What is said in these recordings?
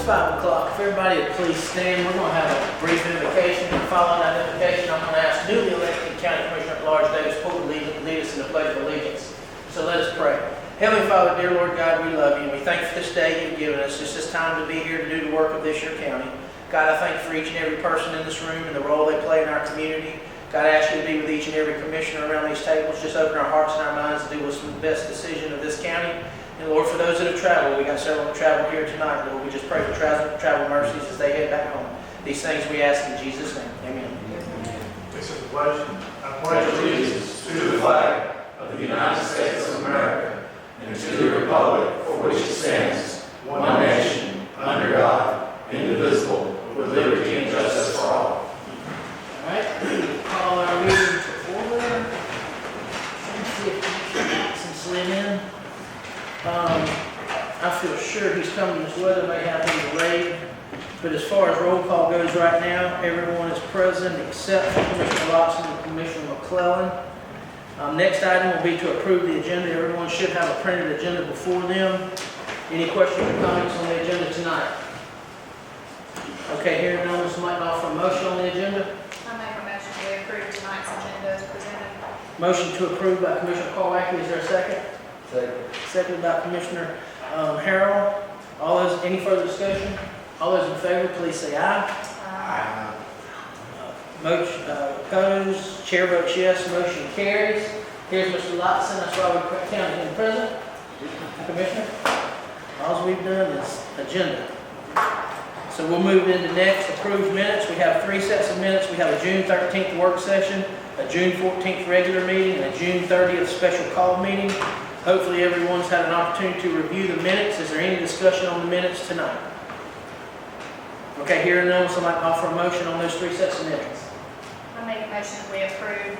5 o'clock. If everybody would please stand, we're going to have a brief invocation. And following that invocation, I'm going to ask newly elected County Commissioner at Large Davis Poole to lead us in the Pledge of Allegiance. So let us pray. Heavenly Father, dear Lord God, we love you, and we thank you for this day you've given us. It's this time to be here to do the work of this your county. God, I thank you for each and every person in this room and the role they play in our community. God, I ask you to be with each and every commissioner around these tables. Just open our hearts and our minds to do what's the best decision of this county. And Lord, for those that have traveled, we got several that traveled here tonight. Lord, we just pray for travel mercies as they head back home. These things we ask in Jesus' name. Amen. This is the pledge. I pledge allegiance to the flag of the United States of America and to the republic for which it stands, one nation, under God, indivisible, with liberty and justice for all. All right, call our meeting to order. Since slid in. I feel sure he's coming this weather may have him delayed. But as far as roll call goes right now, everyone is present except for Commissioner Watson and Commissioner McClellan. Next item will be to approve the agenda. Everyone should have a printed agenda before them. Any questions or comments on the agenda tonight? Okay, hearing none, this might offer a motion on the agenda. I make a motion to approve tonight's agenda as presented. Motion to approve by Commissioner Kowalski. Is there a second? Second. Seconded by Commissioner Harrell. Any further discussion? All those in favor, please say aye. Motion opposed. Chair votes yes. Motion carries. Here's Mr. Lotson. That's why we counted him present. Commissioner, all we've done is agenda. So we'll move into next approved minutes. We have 3 sets of minutes. We have a June 13th work session, a June 14th regular meeting, and a June 30th special call meeting. Hopefully everyone's had an opportunity to review the minutes. Is there any discussion on the minutes tonight? Okay, hearing none, somebody offer a motion on those 3 sets of minutes. I make a motion that we approve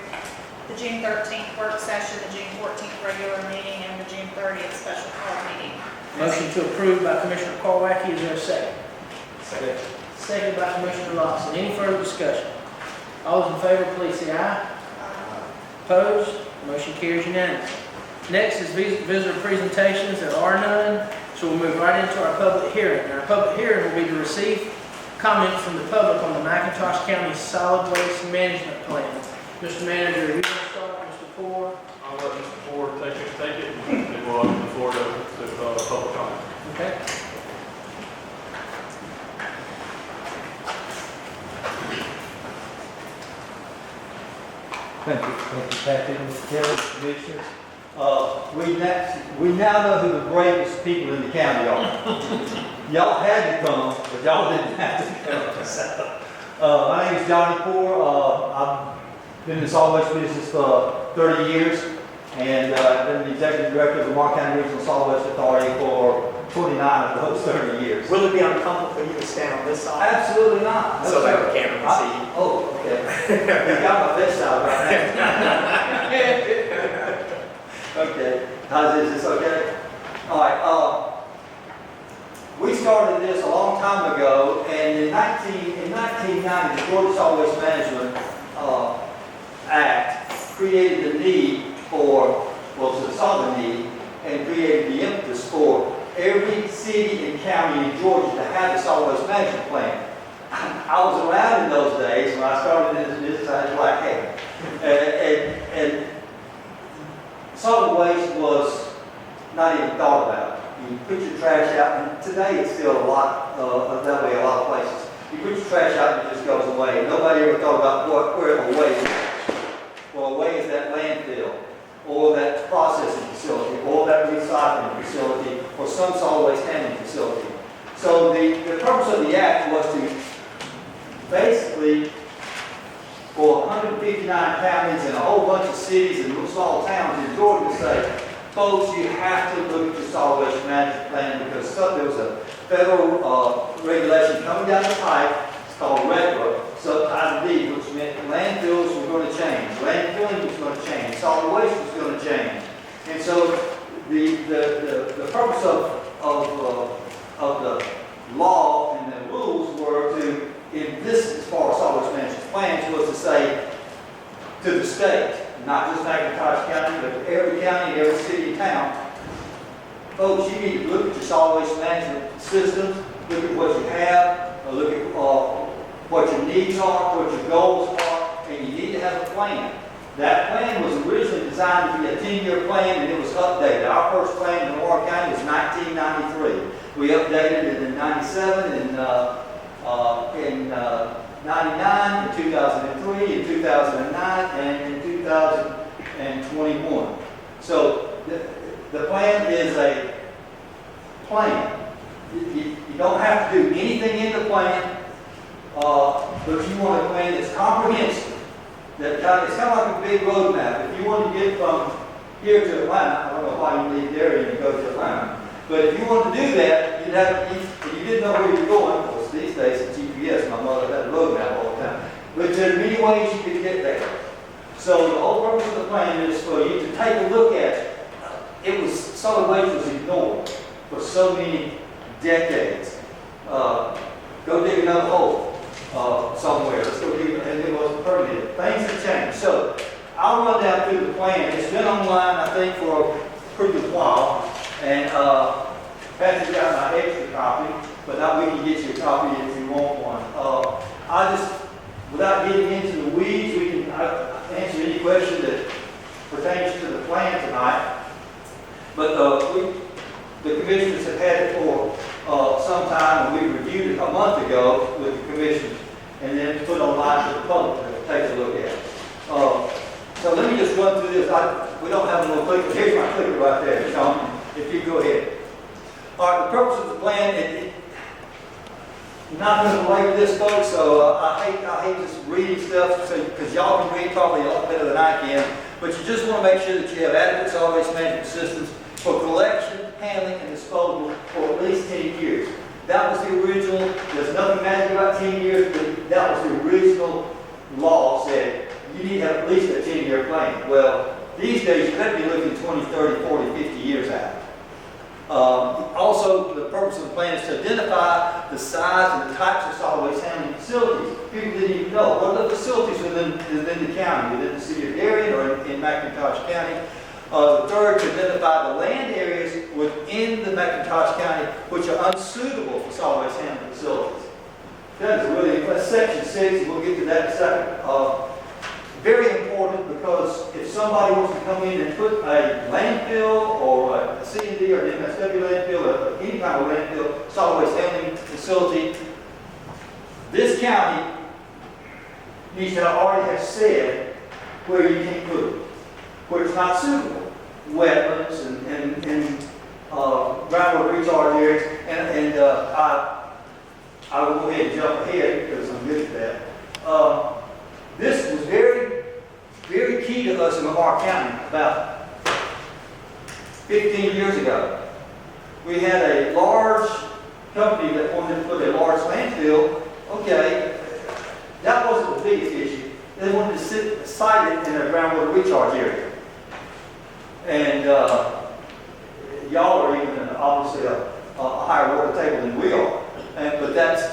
the June 13th work session, the June 14th regular meeting, and the June 30th special call meeting. Motion to approve by Commissioner Kowalski. Is there a second? Second. Seconded by Commissioner Lawson. Any further discussion? All those in favor, please say aye. Opposed? Motion carries unanimously. Next is visitor presentations. There are none, so we'll move right into our public hearing. Our public hearing will be to receive comments from the public on the McIntosh County Solid Waste Management Plan. Mr. Manager, you want to start, Mr. Poore? I'll let Mr. Ford take it, and then we'll open the floor to public comment. Okay. Thank you, Kathy, Mr. Kelly, Commissioners. We now know who the bravest people in the county are. Y'all had to come, but y'all didn't have to come. My name is Johnny Poore. I've been in the solid waste business for 30 years, and I've been the executive director of the Mark County Regional Solid Waste Authority for 29 of those 30 years. Will it be uncomfortable for you to stand on this side? Absolutely not. No, So that sir. the camera can see you. Oh, okay. You got my best out right now. Okay. Is this okay? All right. We started this a long time ago, and in 1990, the Georgia Solid Waste Management Act created the need for, saw the need, and created the impetus for every city and county in Georgia to have a solid waste management plan. I was around in those days when I started in this business. I had black hair, and solid waste was not even thought about. You put your trash out, and today it's still a lot that way. A lot of places, you put your trash out and it just goes away. Nobody ever thought about where away is. Well, away is that landfill, or that processing facility, or that recycling facility, or some solid waste handling facility. So the purpose of the act was to basically, for 159 counties and a whole bunch of cities and small towns in Georgia, to say, folks, you have to look at your solid waste management plan, because there was a federal regulation coming down the pipe. It's called REGRA, Subtitle D, which meant landfills were going to change, landfilling was going to change, solid waste was going to change. And so the purpose of the law and the rules were to, in this, as far as solid waste management plans, was to say to the state, not just McIntosh County, but every county, every city and town, folks, you need to look at your solid waste management systems look at what you have, look at what your needs are, what your goals are, and you need to have a plan. That plan was originally designed to be a 10-year plan, and it was updated. Our first plan in Lamar County was 1993. We updated it in 97, in 99, in 2003, in 2009, and in 2021. So the plan is a plan. You don't have to do anything in the plan, but you want a plan that's comprehensive. It's kind of like a big roadmap. If you want to get from here to Atlanta, I don't know why you leave there and you go to Atlanta, but if you want to do that, you didn't know where you're going. Of course, these days it's GPS. My mother had a roadmap all the time. But there are many ways you can get there. So the whole purpose of the plan is for you to take a look at it. Solid waste was ignored for so many decades. Go dig another hole somewhere. Let's go dig, and it wasn't permitted. Things have changed. So I'll run down through the plan. It's been online, I think, for a pretty good while. And Patrick got my extra copy, but now we can get you a copy if you want one. Without getting into the weeds, we can answer any question that pertains to the plan tonight. But the commissioners have had it for some time, and we reviewed it a month ago with the commissioners, and then put online to the public to take a look at. So let me just run through this. We don't have a little clicker. Here's my clicker right there, Sean, if you go ahead. All right, the purpose of the plan, I'm not going to belabor this, folks, so I hate just reading stuff, because y'all can read probably a lot better than I can, but you just want to make sure that you have adequate solid waste management systems for collection, handling, and disposal for at least 10 years. That was the original. There's nothing magic about 10 years, but that was the original law said you need to have at least a 10-year plan. Well, these days you better be looking 20, 30, 40, 50 years out. Also, the purpose of the plan is to identify the size and the types of solid waste handling facilities. People didn't even know. What are the facilities within the county, within the city of Darien or in McIntosh County? The third, to identify the land areas within the McIntosh County which are unsuitable for solid waste handling facilities. That is really, that's section 6, and we'll get to that in a second. Very important, because if somebody wants to come in and put a landfill or a C&D or an MSW landfill or any kind of landfill, solid waste handling facility, this county needs to already have said where you can put it, where it's not suitable. Wetlands and groundwater recharge areas, and I will go ahead and jump ahead because I'm good at that. This was very, very key to us in Lamar County about 15 years ago. We had a large company that wanted to put a large landfill. Okay, that wasn't the biggest issue. They wanted to site it in a groundwater recharge area. And y'all are even obviously a higher water table than we are. But that's,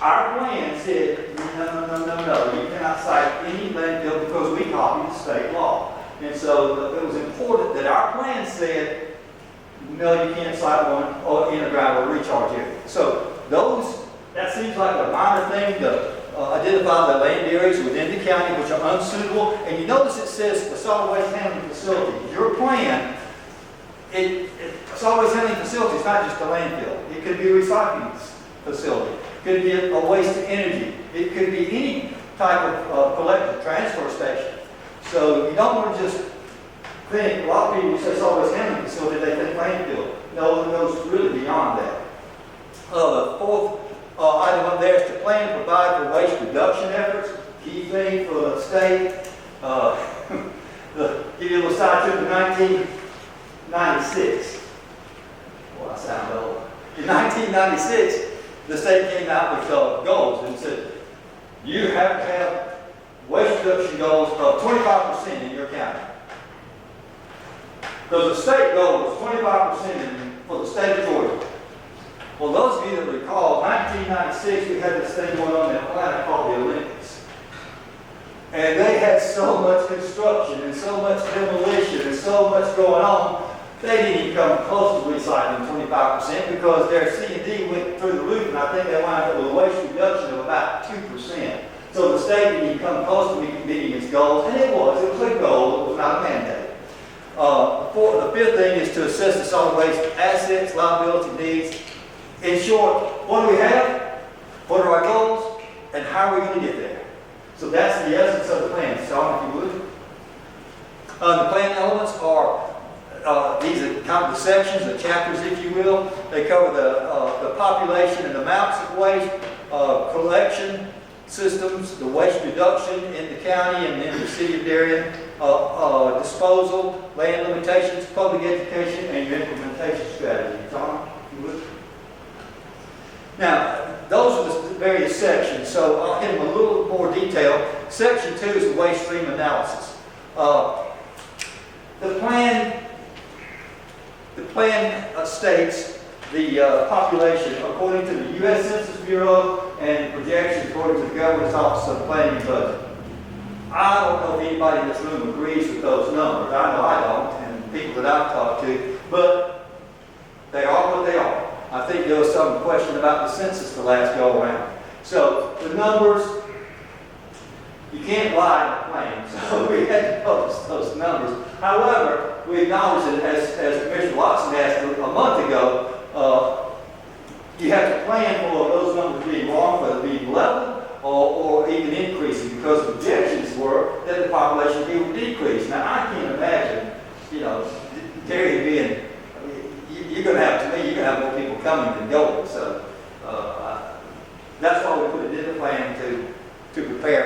our plan said, no, you cannot cite any landfill because we copied the state law. And so it was important that our plan said, no, you can't cite one in a groundwater recharge area. So that seems like a minor thing to identify the land areas within the county which are unsuitable. And you notice it says the solid waste handling facility. Your plan, a solid waste handling facility is not just a landfill. It could be a recycling facility. It could be a waste to energy. It could be any type of collective transfer station. So you don't want to just think, a lot of people say solid waste handling facility, they think landfill. No, it goes really beyond that. The fourth item up there is to plan and provide for waste reduction efforts. Key thing for the state. Give you a little side trip to 1996. Well, I sound old. In 1996, the state came out with goals and said, you have to have waste reduction goals of 25% in your county. Because the state goal was 25% for the state of Georgia. Well, those of you that recall, 1996, we had this thing going on in Atlanta called the Olympics. And they had so much construction and so much demolition and so much going on they didn't even come close to recycling 25% because their C&D went through the roof, and I think they wound up with a waste reduction of about 2%. So the state didn't even come close to meeting its goals, and it was a goal, it was not a mandate. The fifth thing is to assess the solid waste assets, liability needs. In short, what do we have? What are our goals? And how are we going to get there? So that's the essence of the plan. Sean, if you would. The plan elements are, these are kind of the sections, the chapters, if you will. They cover the population and amounts of waste, collection systems, the waste reduction in the county and in the city of Darien, disposal, land limitations, public education, and your implementation strategy. Tom, if you would. Now, those are the various sections, so I'll hit them a little more detail. Section 2 is the waste stream analysis. The plan states the population according to the U.S. Census Bureau and projections according to the Governor's Office of Planning and Budget. I don't know if anybody in this room agrees with those numbers. I know I don't, and people that I've talked to, but they are what they are. I think there was some question about the census the last go around. So the numbers, you can't lie in the plan, so we had to publish those numbers. However, we acknowledge that as Commissioner Watson asked a month ago, you have to plan for those numbers being wrong, whether being level or even increasing, because the projections were that the population would decrease. Now, I can't imagine, Terry being, you're going to have, to me, you're going to have more people coming than going. So that's why we put it in the plan to prepare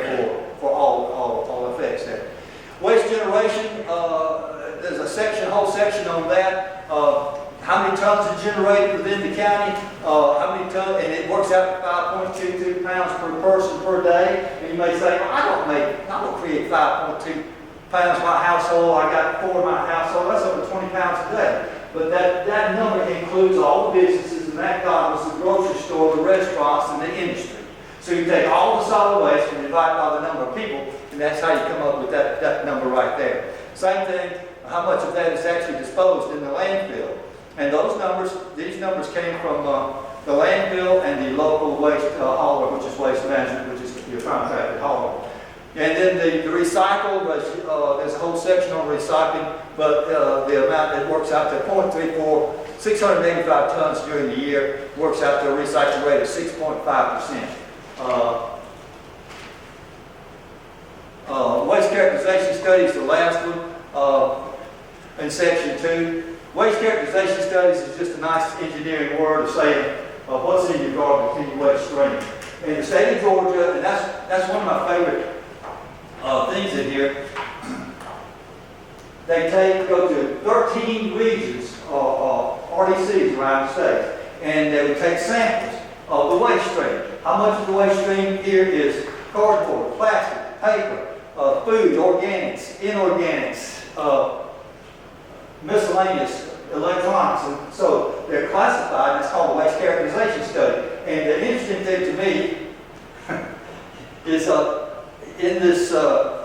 for all effects there. Waste generation, there's a whole section on that. How many tons are generated within the county? How many tons? And it works out to 5.22 pounds per person per day. And you may say, well, I don't create 5.2 pounds in my household. I got 4 in my household. That's over 20 pounds a day. But that number includes all the businesses, the McDonald's, the grocery store, the restaurants, and the industry. So you take all the solid waste and divide by the number of people, and that's how you come up with that number right there. Same thing, how much of that is actually disposed in the landfill. And these numbers came from the landfill and the local waste hauler, which is Waste Management, which is your contracted hauler. And then the recycle, there's a whole section on recycling, but the amount that works out to 0.34, 685 tons during the year, works out to a recycling rate of 6.5%. Waste characterization studies, the last one, in section 2. Waste characterization studies is just a nice engineering word of saying what's in your garbage in your waste stream. In the state of Georgia, and that's one of my favorite things in here, they go to 13 regions, RDCs around the state, and they would take samples of the waste stream. How much of the waste stream here is cardboard, plastic, paper, food, organics, inorganics, miscellaneous electronics, and so they're classified, and it's called a waste characterization study. And the interesting thing to me is in this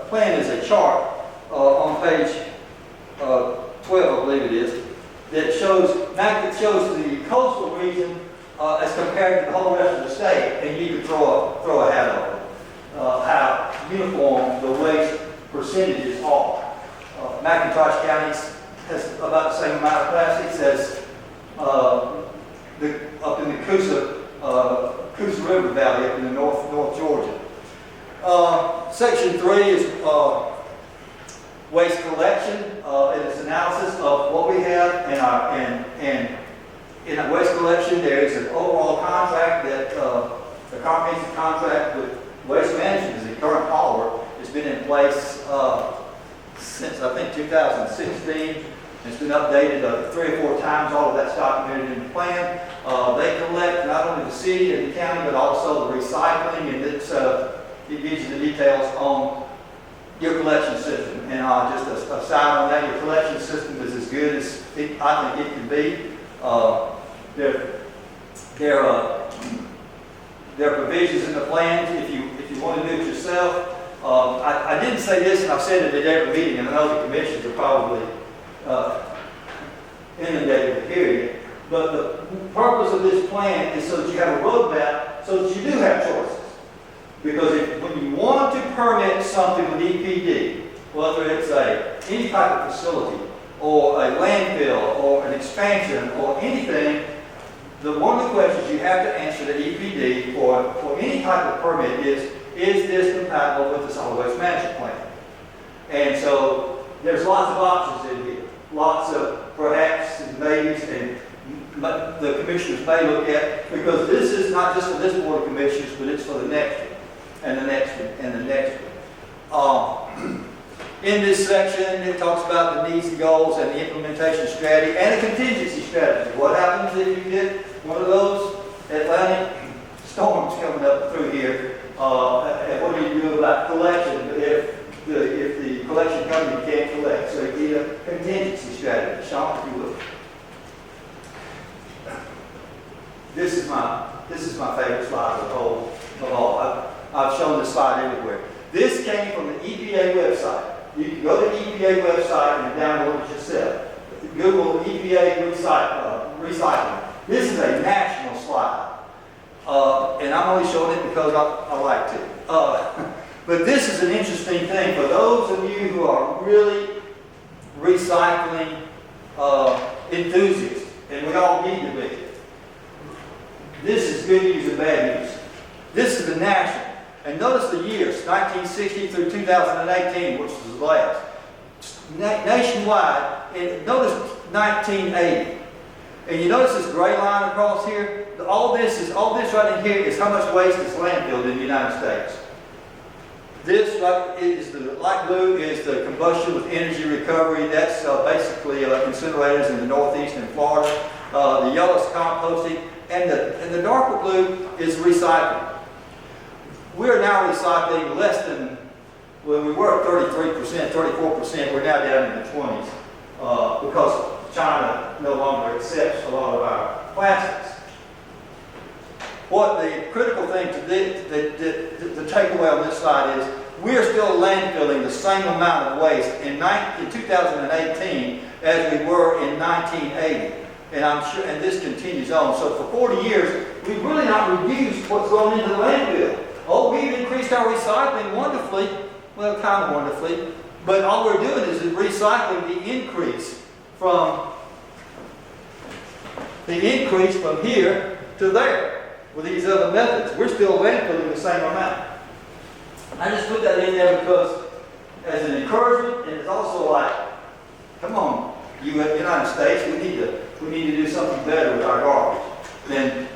plan is a chart on page 12, I believe it is, that shows the coastal region as compared to the whole rest of the state, and you can throw a hat over how uniform the waste percentages are. McIntosh County has about the same amount of plastics as up in the Coosa River Valley up in the North Georgia. Section 3 is waste collection. It is analysis of what we have and in a waste collection there is an overall contract that the comprehensive contract with Waste Management is the current hauler. It's been in place since I think 2016. It's been updated 3 or 4 times. All of that's documented in the plan. They collect not only the city and the county, but also the recycling, and it gives you the details on your collection system. And just a side on that, your collection system is as good as I think it can be. There are provisions in the plan if you want to do it yourself. I didn't say this, and I've said it at every meeting, and I know the commissions are probably inundated with period. But the purpose of this plan is so that you have a roadmap, so that you do have choices. Because when you want to permit something with EPD, whether it's any type of facility, or a landfill, or an expansion, or anything, one of the questions you have to answer to EPD for any type of permit is this compatible with the solid waste management plan? And so there's lots of options in here, lots of perhaps and maybes, and the commissioners may look at, because this is not just for this board of commissioners, but it's for the next one, and the next one, and the next one. In this section, it talks about the needs and goals and the implementation strategy and a contingency strategy. What happens if you get one of those Atlantic storms coming up through here? And what do you do about collection if the collection company can't collect? So you need a contingency strategy. Sean, if you would. This is my favorite slide of all. I've shown this slide everywhere. This came from the EPA website. You can go to the EPA website and download it yourself. Google EPA recycling. This is a national slide. And I'm only showing it because I like to. But this is an interesting thing for those of you who are really recycling enthusiasts, and we all need to be. This is good news and bad news. This is the national. And notice the years, 1960 through 2018, which was the last. Nationwide, and notice 1980. And you notice this gray line across here? All this right in here is how much waste is landfilled in the United States. This right is the light blue is the combustion with energy recovery. That's basically incinerators in the Northeast and Florida. The yellow is composting, and the darker blue is recycling. We're now recycling less than, well, we were at 33%, 34%. We're now down in the 20s because China no longer accepts a lot of our plastics. What the critical thing the takeaway on this slide is, we're still landfilling the same amount of waste in 2018 as we were in 1980. And I'm sure, and this continues on. So for 40 years, we've really not reduced what's going into the landfill. Oh, we've increased our recycling wonderfully. Well, kind of wonderfully. But all we're doing is recycling the increase from here to there with these other methods. We're still landfilling the same amount. I just put that in there because as an encouragement, and it's also like, come on, United States, we need to do something better with our garbage. Then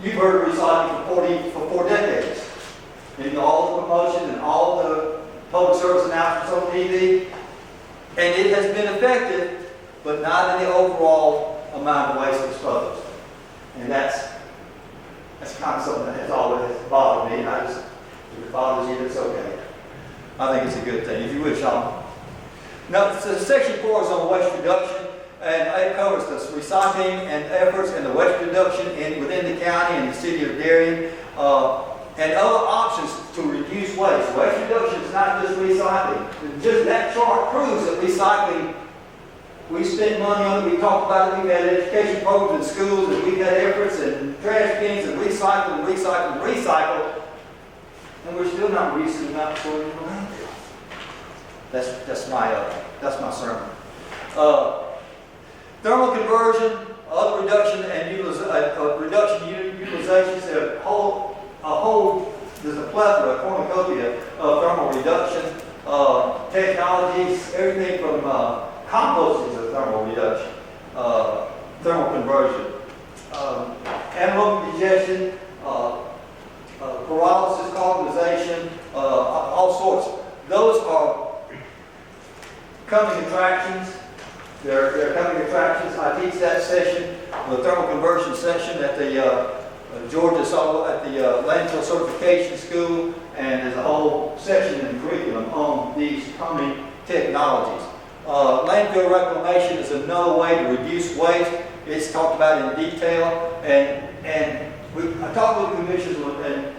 you've heard of recycling for 4 decades. And all the promotion and all the public service announcements on TV. And it has been effective, but not in the overall amount of waste disposed. And that's kind of something that has always bothered me. And if it bothers you, it's okay. I think it's a good thing. If you would, Sean. Now, so section 4 is on waste reduction. And it covers the recycling and efforts and the waste reduction within the county and the city of Darien, and other options to reduce waste. Waste reduction is not just recycling. Just that chart proves that recycling, we spent money on it, we talked about it, we've had education programs in schools, and we've had efforts and trash cans and recycle, and we're still not reducing enough for the landfill. That's my sermon. Thermal conversion, other reduction and utilizations. There's a plethora, a cornucopia of thermal reduction technologies. Everything from composting to thermal reduction, thermal conversion, anaerobic digestion, pyrolysis, carbonization, all sorts. Those are coming attractions. They're coming attractions. I teach that session, the thermal conversion session at the Georgia at the landfill certification school, and there's a whole section in the curriculum on these coming technologies. Landfill reclamation is another way to reduce waste. It's talked about in detail, and I talked with the commissioners, and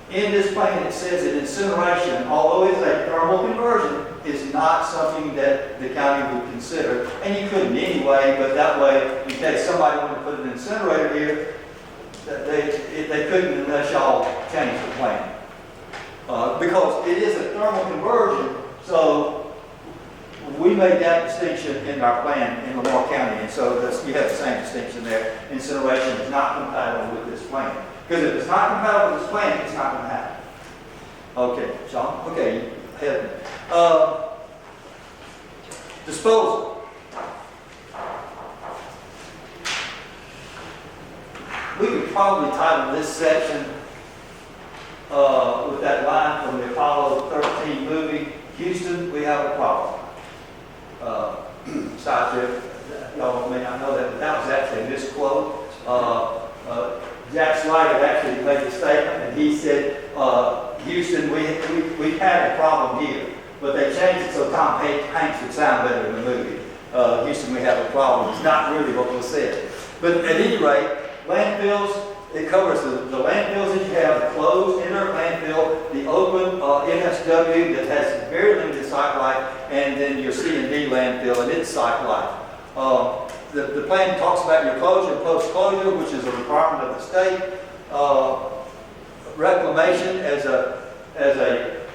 in this plan it says that incineration, although it's a thermal conversion, is not something that the county would consider, and you couldn't anyway, but that way, in case somebody wanted to put an incinerator here, that they couldn't unless y'all changed the plan. Because it is a thermal conversion, so we made that distinction in our plan in Lamar County, and so you have the same distinction there. Incineration is not compatible with this plan. Because if it's not compatible with this plan, it's not going to happen. Okay, Sean? Okay, ahead. Disposal. We could probably title this section with that line from the Apollo 13 movie, Houston, we have a problem. Side trip, y'all may not know that, but that was actually a misquote. Jack Slater actually made the statement, and he said, Houston, we had a problem here, but they changed it so Tom Hanks would sound better in the movie. Houston, we have a problem. It's not really what was said. But at any rate, landfills, it covers the landfills that you have, the closed inert landfill, the open MSW that has very limited cycle life, and then your C&D landfill and its cycle life. The plan talks about your closure and post-closure, which is a requirement of the state. Reclamation as a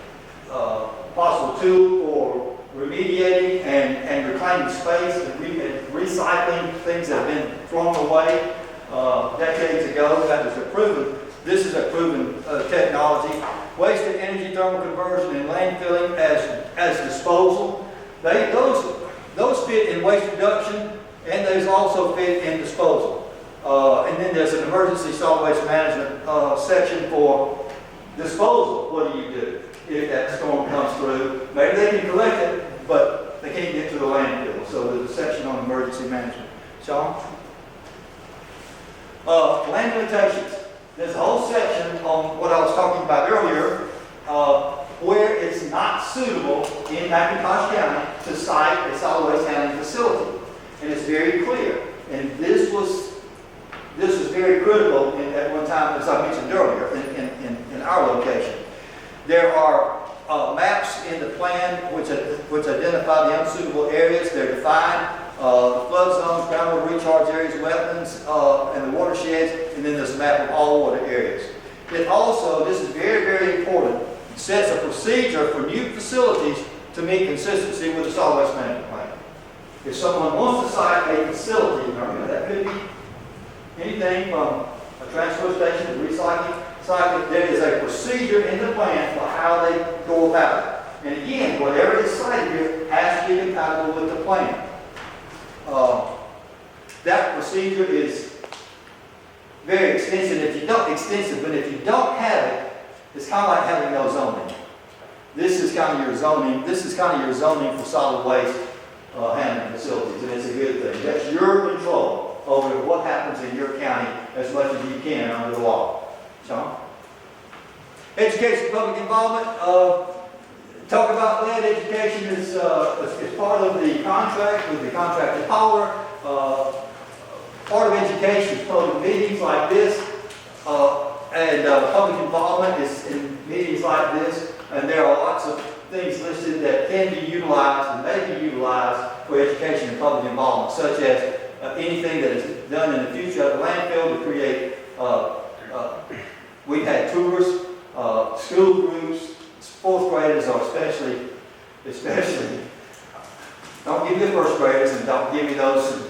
possible tool for remediating and reclaiming space and recycling things that have been thrown away decades ago. That is a proven. This is a proven technology. Waste and energy thermal conversion and landfilling as disposal. Those fit in waste reduction, and those also fit in disposal. And then there's an emergency solid waste management section for disposal. What do you do if that storm comes through? Maybe they can collect it, but they can't get to the landfill. So there's a section on emergency management. Sean? Land limitations. There's a whole section on what I was talking about earlier, where it's not suitable in McIntosh County to site a solid waste handling facility. And it's very clear. And this was very critical at one time, as I mentioned earlier, in our location. There are maps in the plan which identify the unsuitable areas. They're defined. The flood zones, groundwater recharge areas, wetlands, and the watersheds, and then this map of all water areas. It also, this is very, very important, sets a procedure for new facilities to meet consistency with the solid waste management plan. If someone wants to site a facility, that could be anything from a transfer station to recycling, there is a procedure in the plan for how they go about it. And again, whatever is cited here has to be compatible with the plan. That procedure is very extensive. But if you don't have it, it's kind of like having no zoning. This is kind of your zoning. This is kind of your zoning for solid waste handling facilities, and it's a good thing. That's your control over what happens in your county as much as you can under the law. Sean? Education, public involvement. Talk about lead education is part of the contract with the contracted power. Part of education is public meetings like this, and public involvement is in meetings like this. And there are lots of things listed that can be utilized and may be utilized for education and public involvement, such as anything that is done in the future at the landfill to create. We've had tours, school groups. Fourth graders are especially, don't give me the first graders and don't give me those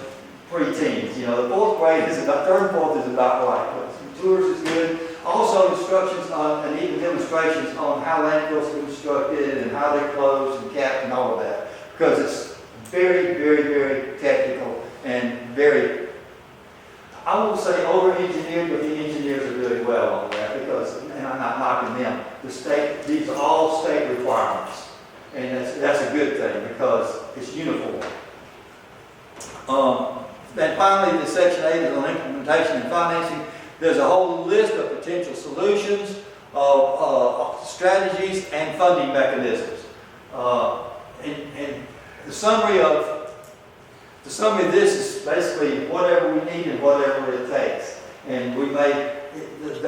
pre-teens. You know, the fourth grade is about, third and fourth is about right. But tours is good. Also instructions on, and even demonstrations on how landfills are constructed and how they're closed and capped and all of that. Because it's very, very, very technical and very, I won't say over-engineered, but the engineers are doing well on that because, and I'm not knocking them, these are all state requirements. And that's a good thing because it's uniform. Then finally, the Section 8 is on implementation and financing. There's a whole list of potential solutions, of strategies, and funding mechanisms. And the summary of this is basically whatever we need and whatever it takes. And we may, the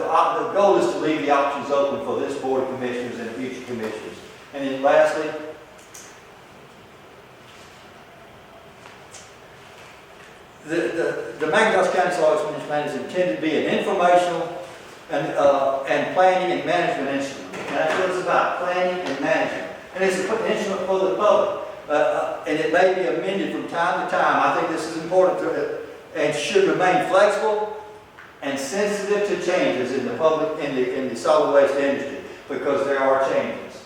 goal is to leave the options open for this board of commissioners and future commissioners. And then lastly, the McIntosh County Solid Waste Management Plan is intended to be an informational and planning and management instrument. And that's what it's about, planning and management. And it's an instrument for the public. And it may be amended from time to time. I think this is important and should remain flexible and sensitive to changes in the public, in the solid waste industry, because there are changes.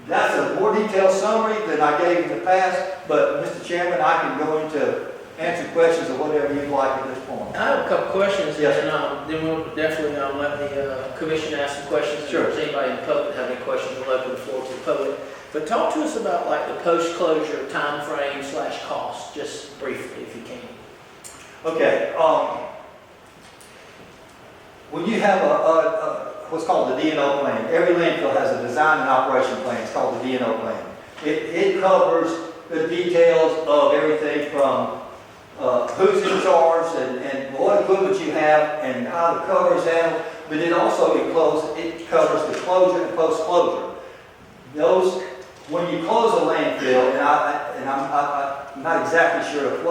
That's a more detailed summary than I gave in the past, but Mr. Chairman, I can go into answer questions or whatever you'd like at this point. I have a couple questions, Yes. and then we'll definitely let the commission ask some questions. Sure. If there's anybody in the public have any questions, we'll open the floor to the public. But talk to us about like the post-closure time frame / cost, just briefly if you can. Okay, when you have what's called the D&O plan, every landfill has a design and operation plan. It's called the D&O plan. It covers the details of everything from who's in charge and what equipment you have and how the cover is handled, but it also covers the closure and post-closure. Those, when you close a landfill, and I'm not exactly sure of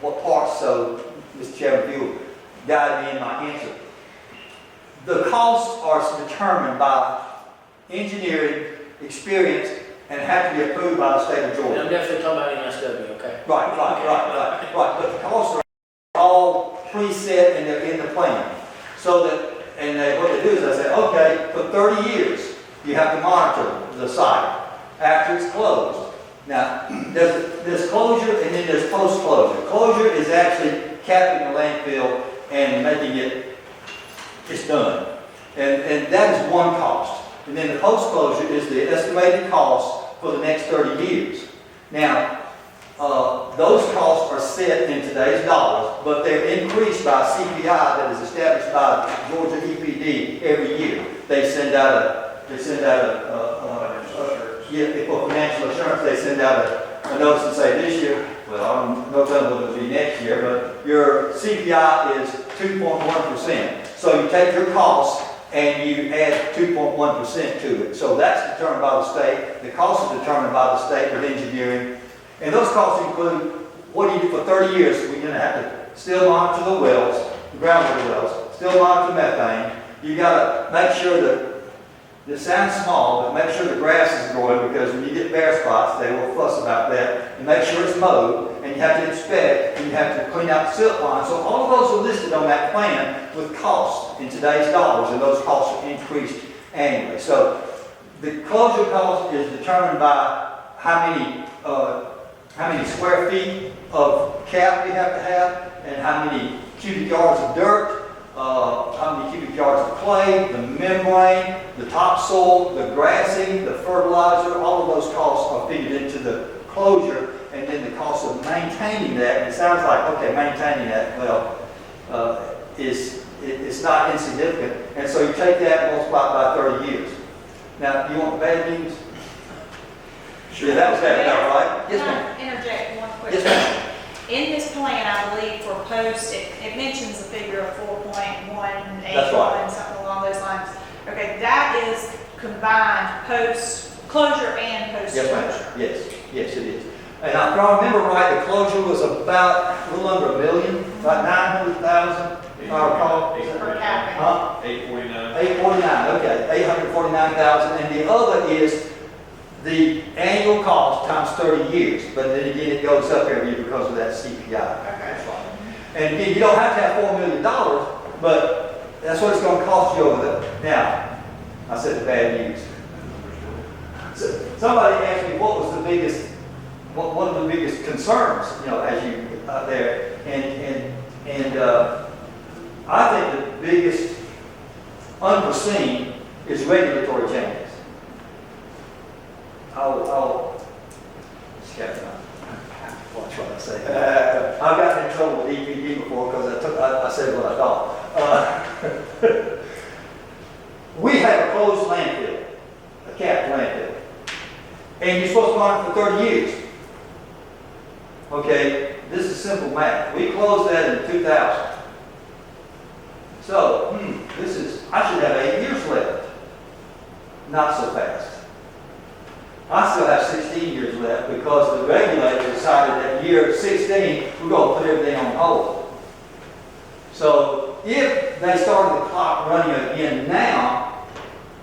what parts, so Mr. Chairman, if you'll guide me in my answer. The costs are determined by engineering, experience, and have to be approved by the state of And Georgia. I'm definitely talking about MSW, okay? Right. But the costs are all preset in the plan. So that, what they do is they say, okay, for 30 years, you have to monitor the site after it's closed. Now, there's closure and then there's post-closure. Closure is actually capping the landfill and making it's done. And that is one cost. And then the post-closure is the estimated cost for the next 30 years. Now, those costs are set in today's dollars, but they're increased by CPI that is established by Georgia EPD every year. They send out for financial assurance, they send out a notice and say this year, well, I don't know what it'll be next year, but your CPI is 2.1%. So you take your costs and you add 2.1% to it. So that's determined by the state. The cost is determined by the state with engineering. And those costs include what you do for 30 years. We're going to have to still monitor the wells, the groundwater wells, still monitor methane. You got to make sure that, it sounds small, but make sure the grass is growing, because when you get bare spots, they will fuss about that. And make sure it's mowed, and you have to inspect, and you have to clean out the silt line. So all of those are listed on that plan with costs in today's dollars, and those costs are increased annually. So the closure cost is determined by how many square feet of cap you have to have, and how many cubic yards of dirt, how many cubic yards of clay, the membrane, the topsoil, the grassing, the fertilizer. All of those costs are figured into the closure, and then the cost of maintaining that. And it sounds like, okay, maintaining that, well, it's not insignificant. And so you take that and multiply it by 30 years. Now, you want the bad news? Sure. Yeah, that was bad enough, right? Yes, ma'am. Can I interject one question? Yes, ma'am. In this plan, I believe for post, it mentions the figure of 4.181, That's right. something along those lines. Okay, that is combined post-closure and Yes, post-closure. ma'am. Yes, it is. And if I remember right, the closure was about a little under $1 million, about 900,000, if I recall. Per capita. Huh? 849. 849, okay, 849,000, and the other is the annual cost times 30 years, but then again, it goes up every year because of that CPI. Okay. And again, you don't have to have $4 million, but that's what it's going to cost you over there. Now, I said the bad news. So, somebody asked me what was the biggest, one of the biggest concerns, as you out there, and I think the biggest unforeseen is regulatory changes. I'll watch what I say. I've gotten in trouble with EPD before because I said what I thought. We have a closed landfill, a capped landfill, and you're supposed to run it for 30 years. Okay, this is simple math. We closed that in 2000. So, I should have 8 years left. Not so fast. I still have 16 years left because the regulator decided that year 16, we're going to put everything on hold. So if they started the clock running again now,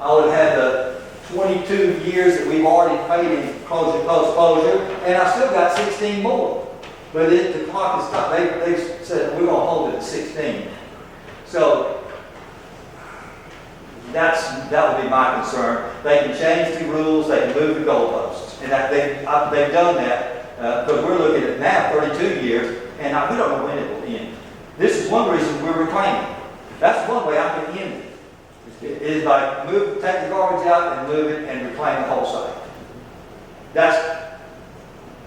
I would have the 22 years that we've already paid in closure, post-closure, and I still got 16 more. But the clock is stopped. They said we're going to hold it at 16. So that would be my concern. They can change the rules, they can move the goalposts. And they've done that because we're looking at now 32 years, and we don't know when it will end. This is one reason we're reclaiming. That's one way I can end it. Is by take the garbage out and move it and reclaim the whole site.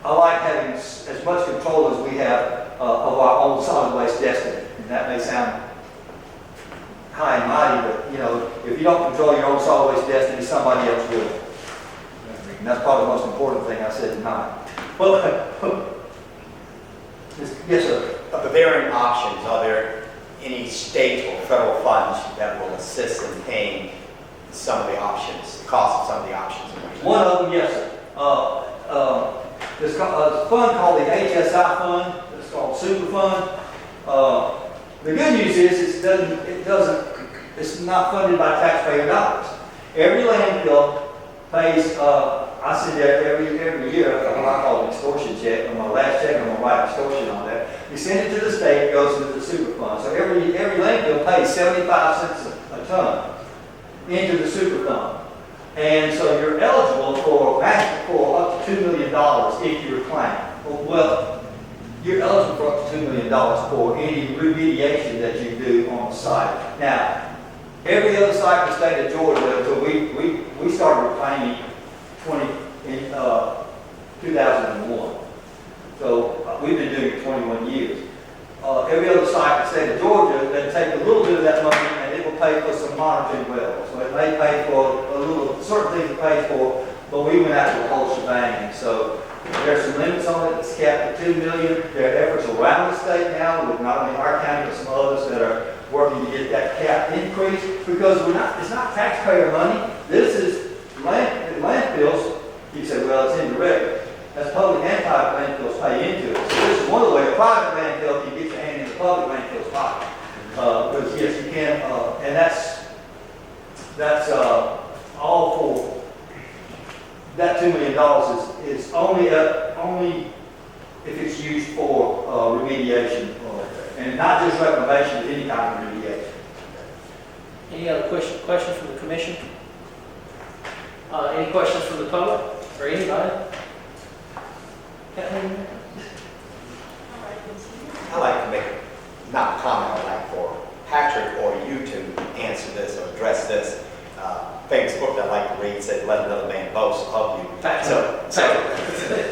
I like having as much control as we have of our own solid waste destiny. And that may sound high and mighty, but if you don't control your own solid waste destiny, somebody else will. And that's probably the most important thing I said tonight. Well, yes, sir. Of the varying options, are there any state or federal funds that will assist in paying some of the options, the cost of some of the options? One of them, yes, sir. There's a fund called the HSI fund. It's called Super Fund. The good news is it's not funded by taxpayer dollars. Every landfill pays. I send that every year. I call it extortion check. On my last check, I'm gonna write extortion on that. You send it to the state, it goes into the Super Fund. So every landfill pays 75 cents a ton into the Super Fund. And so you're eligible for up to $2 million if you reclaim. Well, you're eligible for up to $2 million for any remediation that you do on the site. Now, every other site in the state of Georgia, until we started reclaiming in 2001. So we've been doing it 21 years. Every other site in the state of Georgia, they take a little bit of that money and it will pay for some monitoring wells. So it may pay for certain things it pays for, but we went after the whole shebang. So there's some limits on it. It's capped at $2 million. There are efforts around the state now with not only our county, but some others that are working to get that cap increased because it's not taxpayer money. This is landfills. You say, well, it's indirect. That's public and private landfills pay into it. So this is one of the ways a private landfill can get your hand in the public landfill's pocket. Because yes, you can, and that's all for that $2 million is only if it's used for remediation, and not just reclamation, but any kind of remediation. Any other questions from the commission? Any questions from the public or anybody? Kathleen? I'd like to make, not a comment, I'd like for Patrick or you to answer this or address this. Famous book that I like to read said, "Let another man boast of you."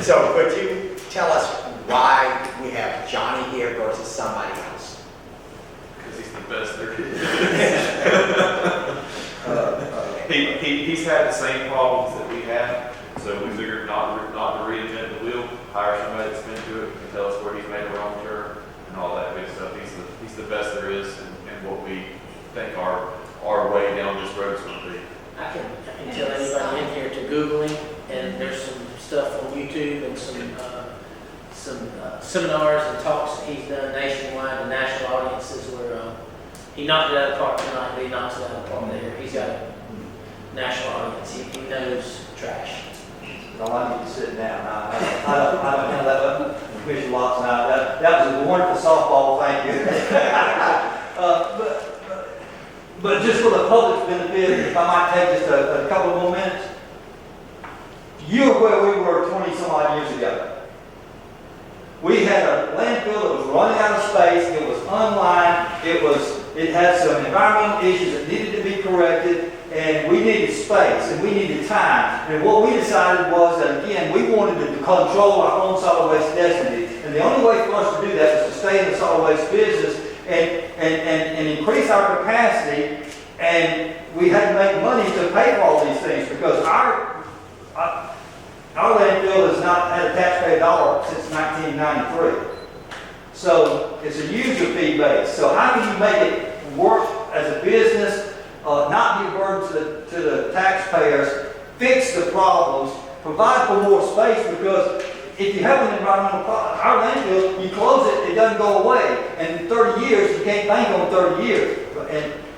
So could you tell us why we have Johnny here versus somebody else? Because he's the best there is. He's had the same problems that we have, so we figured not to reinvent the wheel, hire somebody that's been to it, can tell us where he's made a wrong turn and all that good stuff. He's the best there is in what we think our way down this road is going to be. I can tell anybody in here to Google him, and there's some stuff on YouTube and some seminars and talks that he's done nationwide to national audiences where he knocked it out of the park tonight, but he knocks it out of the park there. He's got a national audience. He knows trash. No, I need to sit down. I don't have that up. Commissioner Watson, that was a wonderful softball. Thank you. But just for the public's benefit, if I might take just a couple more minutes. You're where we were 20 some odd years ago. We had a landfill that was running out of space. It was unlined. It had some environmental issues that needed to be corrected, and we needed space and we needed time. And what we decided was that again, we wanted to control our own solid waste destiny. And the only way for us to do that was to stay in the solid waste business and increase our capacity. And we had to make money to pay for all these things because our landfill has not had a taxpayer dollar since 1993. So it's a user fee base. So how can you make it work as a business, not be a burden to the taxpayers, fix the problems, provide for more space, because if you have an environmental problem, our landfill, you close it, it doesn't go away. And in 30 years, you can't bank on 30 years.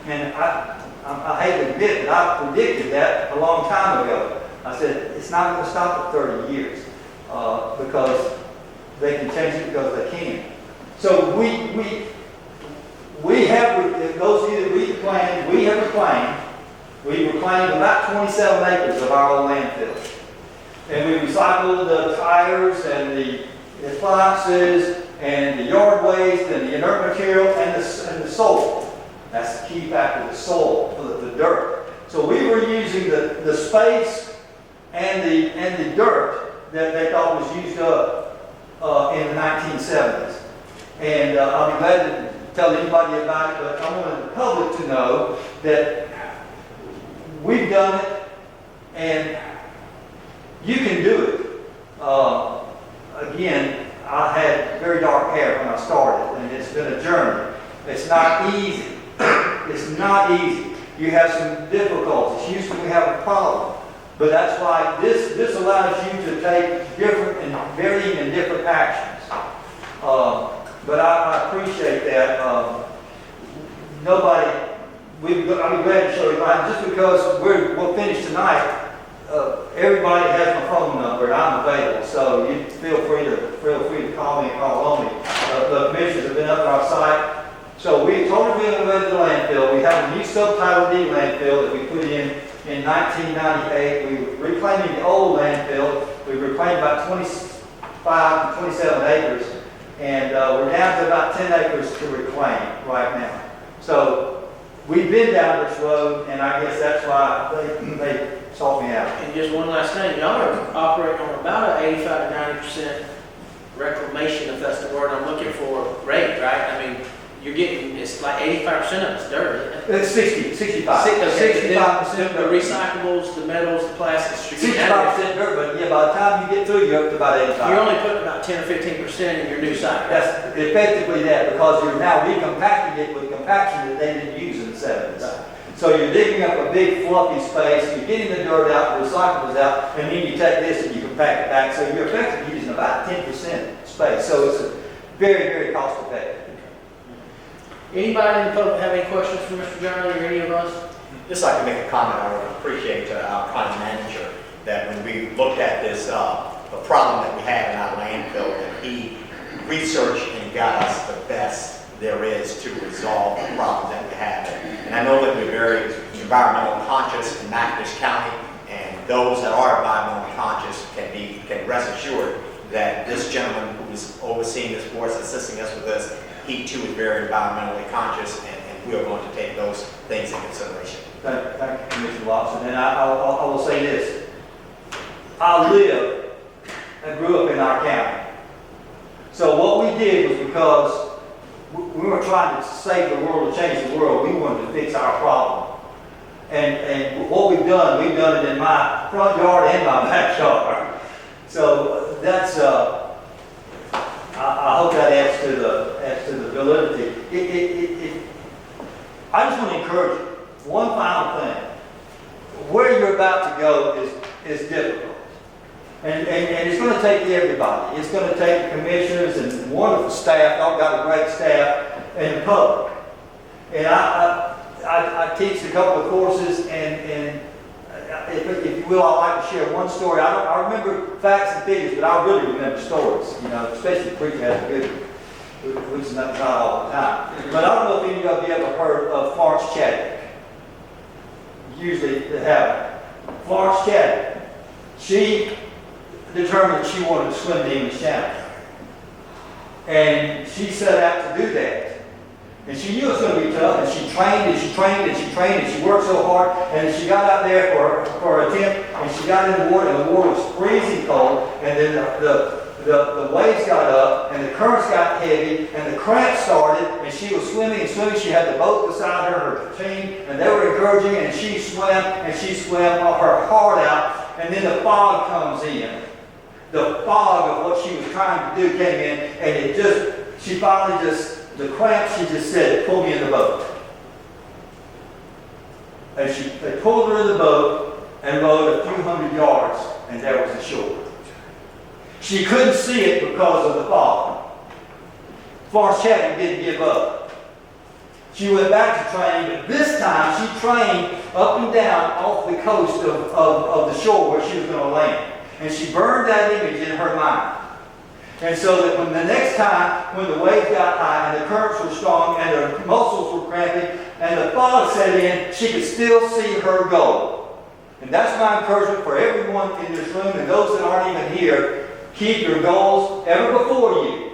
And I hate to admit that I predicted that a long time ago. I said, it's not going to stop at 30 years because they can change it because they can. So we have, those of you that read the plan, we have reclaimed. We reclaimed about 27 acres of our old landfill. And we recycled the tires and the appliances and the yard waste and the inert material and the soil. That's the key factor, the soil, the dirt. So we were using the space and the dirt that they thought was used up in the 1970s. And I'll be glad to tell anybody about it, but I want the public to know that we've done it and you can do it. Again, I had very dark hair when I started, and it's been a journey. It's not easy. It's not easy. You have some difficulties. Usually we have a problem. But that's why this allows you to take different and varying and different actions. But I appreciate that. I'll be glad to show you mine. Just because we'll finish tonight, everybody has my phone number and I'm available. So you feel free to call me and call on me. The commissioners have been up on our site. So we totally renovated the landfill. We have a new subtitle D landfill that we put in 1998. We were reclaiming the old landfill. We reclaimed about 25 to 27 acres. And we're down to about 10 acres to reclaim right now. So we've been down this road, and I guess that's why they sought me out. And just one last thing, y'all are operating on about an 85 to 90% reclamation, if that's the word I'm looking for, rate, right? I mean, you're getting, it's like 85% of it's dirt, isn't it? It's 65. 65%. The recyclables, the metals, the plastics. 65% dirt, but yeah, by the time you get through, you're up to about 85. You're only putting about 10 or 15% in your new site. That's effectively that, because you're now recompacting it with compaction that they didn't use in the 70s. Right. So you're digging up a big fluffy space, you're getting the dirt out, the recyclables out, and then you take this and you compact it back. So you're effectively using about 10% space. So it's a very, very cost effective. Anybody in the public have any questions for Mr. Johnny or any of us? Just like to make a comment. I would appreciate our county manager that when we looked at this, the problem that we had in our landfill, that he researched and got us the best there is to resolve the problems that we have. And I know that we're very environmental conscious in McIntosh County, and those that are environmental conscious can rest assured that this gentleman who is overseeing this board, assisting us with this, he too is very environmentally conscious, and we are going to take those things in consideration. Thank you, Commissioner Watson. And I will say this. I live and grew up in our county. So what we did was, because we weren't trying to save the world or change the world, we wanted to fix our problem. And what we've done it in my front yard and my backyard. So that's, I hope that adds to the validity. I just want to encourage you. One final thing. Where you're about to go is difficult. And it's going to take everybody. It's going to take the commissioners and wonderful staff. Y'all got a great staff, and the public. And I teach a couple of courses, and if you will, I like to share one story. I remember facts and figures, but I really remember stories. You know, especially the preacher has a good, which is not all the time. But I don't know if any of you ever heard of Florence Chadwick. Usually they have. Florence Chadwick. She determined that she wanted to swim the English Channel. And she set out to do that. And she knew it was going to be tough, and she trained and she trained and she trained and she worked so hard, and she got out there for a attempt, and she got in the water, and the water was freezing cold, and then the waves got up, and the currents got heavy, and the cramps started, and she was swimming and swimming. She had the boat beside her team, and they were encouraging, and she swam her heart out, and then the fog comes in. The fog of what she was trying to do came in, and she finally the cramps, she just said, pull me in the boat. And they pulled her in the boat and rowed a few hundred yards and there was the shore. She couldn't see it because of the fog. Florence Chadwick didn't give up. She went back to train, but this time she trained up and down off the coast of the shore where she was going to land. And she burned that image in her mind. And so that when the next time, when the waves got high and the currents were strong and her muscles were cramping and the fog set in, she could still see her goal. And that's my encouragement for everyone in this room and those that aren't even here. Keep your goals ever before you.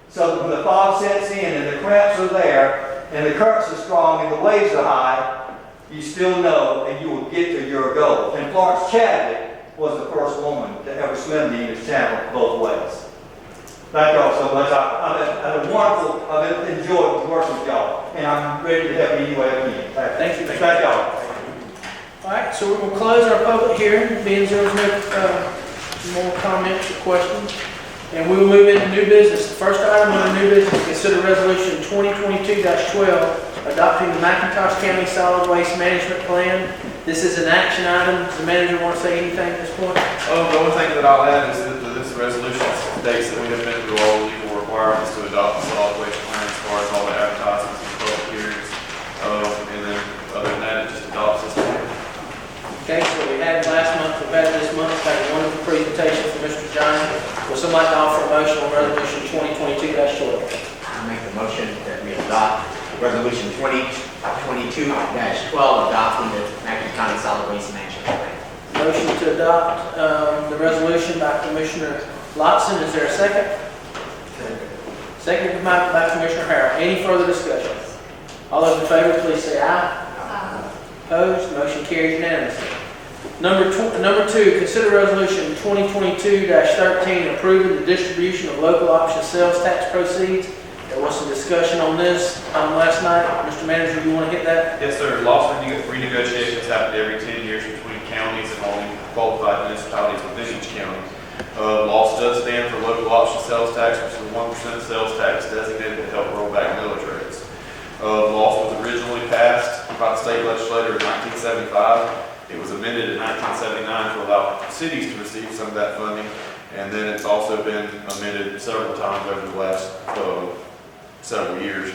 So that when the fog sets in and the cramps are there and the currents are strong and the waves are high, you still know and you will get to your goal. And Florence Chadwick was the first woman to ever swim the English Channel both ways. Thank y'all so much. I've enjoyed working with y'all, and I'm ready to help you any way I can. Thank you. Thank y'all. All right, so we're going to close our public hearing, being there was no more comments or questions. And we will move into new business. The first item on the new business is consider resolution 2022-12, adopting the McIntosh County Solid Waste Management Plan. This is an action item. Does the manager want to say anything at this point? The only thing that I'll add is that this resolution states that we have been through all the legal requirements to adopt the solid waste plan as far as all the advertisements and public hearings. And then other than that, it just adopts this plan. Okay, so we had last month, we've had this month, had a wonderful presentation from Mr. Johnson. Would somebody like to offer a motion on resolution 2022-12? I make the motion that we adopt resolution 2022-12, adopting the McIntosh County Solid Waste Management Plan. Motion to adopt the resolution by Commissioner Lotson. Is there a second? Second by Commissioner Harrell. Any further discussion? All those in favor, please say aye. Opposed? Motion carries unanimously. Number two, consider resolution 2022-13, approving the distribution of local option sales tax proceeds. There was some discussion on this last night. Mr. Manager, you want to hit that? Yes, sir. Loss renegotiations happen every 10 years between counties and only qualified municipalities within each county. Loss does stand for local option sales tax, which is a 1% sales tax designated to help roll back millage rates. Loss was originally passed by the state legislature in 1975. It was amended in 1979 to allow cities to receive some of that funding, and then it's also been amended several times over the last several years.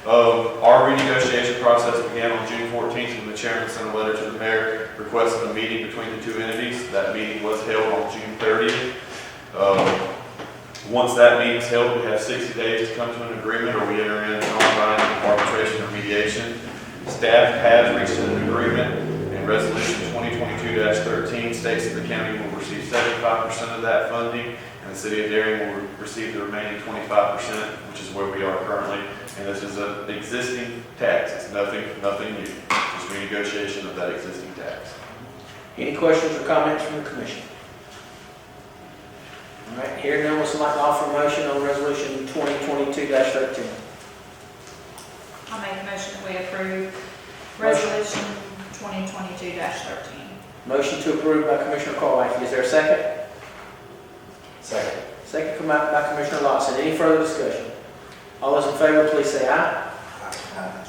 Our renegotiation process began on June 14th when the chairman sent a letter to the mayor requesting a meeting between the two entities. That meeting was held on June 30th. Once that meeting is held, we have 60 days to come to an agreement, or we enter into non-binding arbitration or mediation. Staff has reached an agreement, and resolution 2022-13 states that the county will receive 75% of that funding, and the city of Darien will receive the remaining 25%, which is where we are currently. And this is an existing tax. It's nothing new. Just renegotiation of that existing tax. Any questions or comments from the commission? All right, here now, would somebody like to offer a motion on resolution 2022-13? I'll make a motion that we approve resolution 2022-13. Motion to approve by Commissioner Carlwack. Is there a second? Second. Second by Commissioner Lawson. Any further discussion? All those in favor, please say aye.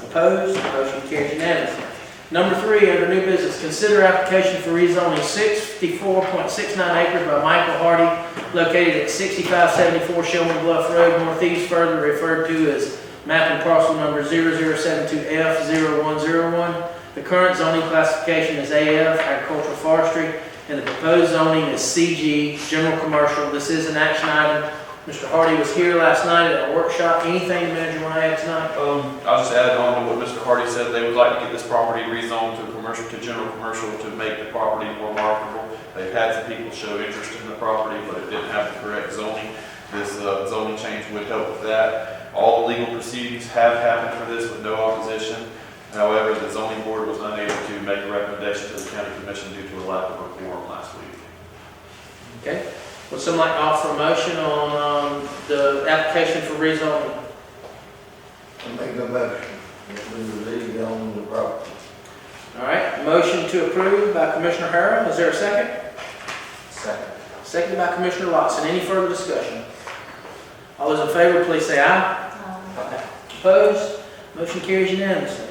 Opposed? Motion carries unanimously. Number three, under new business, consider application for rezoning 64.69 acres by Michael Hardy, located at 6574 Shelburne Bluff Road Northeast, further referred to as map and parcel number 0072F0101. The current zoning classification is AF, agricultural forestry, and the proposed zoning is CG, general commercial. This is an action item. Mr. Hardy was here last night at our workshop. Anything the manager want to add tonight? I'll just add on to what Mr. Hardy said. They would like to get this property rezoned to general commercial to make the property more marketable. They've had some people show interest in the property, but it didn't have the correct zoning. This zoning change would help with that. All the legal proceedings have happened for this with no opposition. However, the zoning board was unable to make a recommendation to the county commission due to a lack of a quorum last week. Okay. Would someone like to offer a motion on the application for rezoning? I make a motion that we release on the property. All right. Motion to approve by Commissioner Harrell. Is there a second? Second. Seconded by Commissioner Lawson. Any further discussion? All those in favor, please say aye. Opposed? Motion carries unanimously.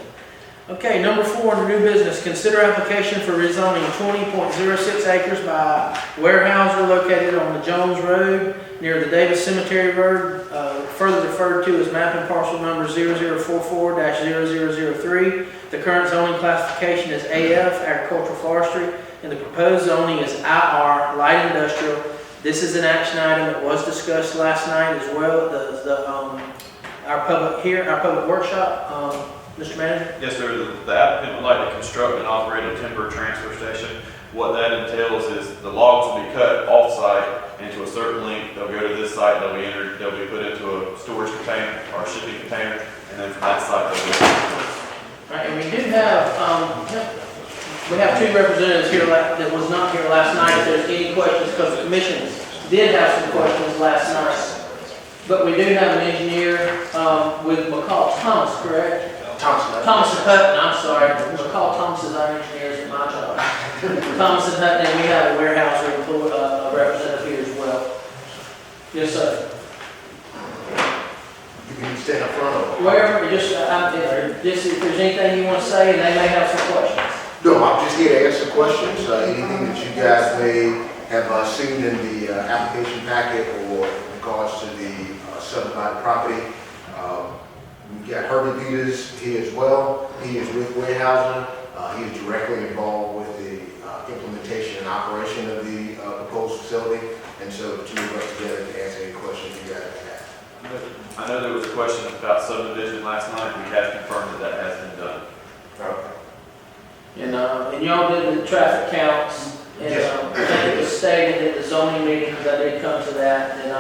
Okay, number 4 under new business, consider application for rezoning 20.06 acres by Warehouser located on the Jones Road near the Davis Cemetery Road, further referred to as map and parcel number 0044-0003. The current zoning classification is AF, agricultural forestry, and the proposed zoning is IR, light industrial. This is an action item that was discussed last night as well, our public workshop. Mr. Manager? Yes, sir. The applicant would like to construct and operate a timber transfer station. What that entails is the logs will be cut off-site into a certain length. They'll go to this site, they'll be put into a storage container or a shipping container, and then from that site they'll go. Right, and we do have, we have 2 representatives here that was not here last night. If there's any questions, because the commission did have some questions last night. But we do have an engineer with McCall Thomas, correct? Thomas and Hutton, I'm sorry. McCall Thomas is our engineer at my job. Thomas and Hutton, and we have a Warehouser representative here as well. Yes, sir. You can stand up front of them. Wherever, if there's anything you want to say, and they may have some questions. No, I'm just here to answer questions. Anything that you guys may have seen in the application packet or in regards to the subdivided property. We got Herbie Peters here as well. He is with Weyerhaeuser. He is directly involved with the implementation and operation of the proposed facility. And so the 2 of us together to answer any questions you guys have. I know there was a question about subdivision last night. We have confirmed that has been done. Okay. And y'all did the traffic counts, and Yes. I think it was stated at the zoning meeting, because I did come to that, and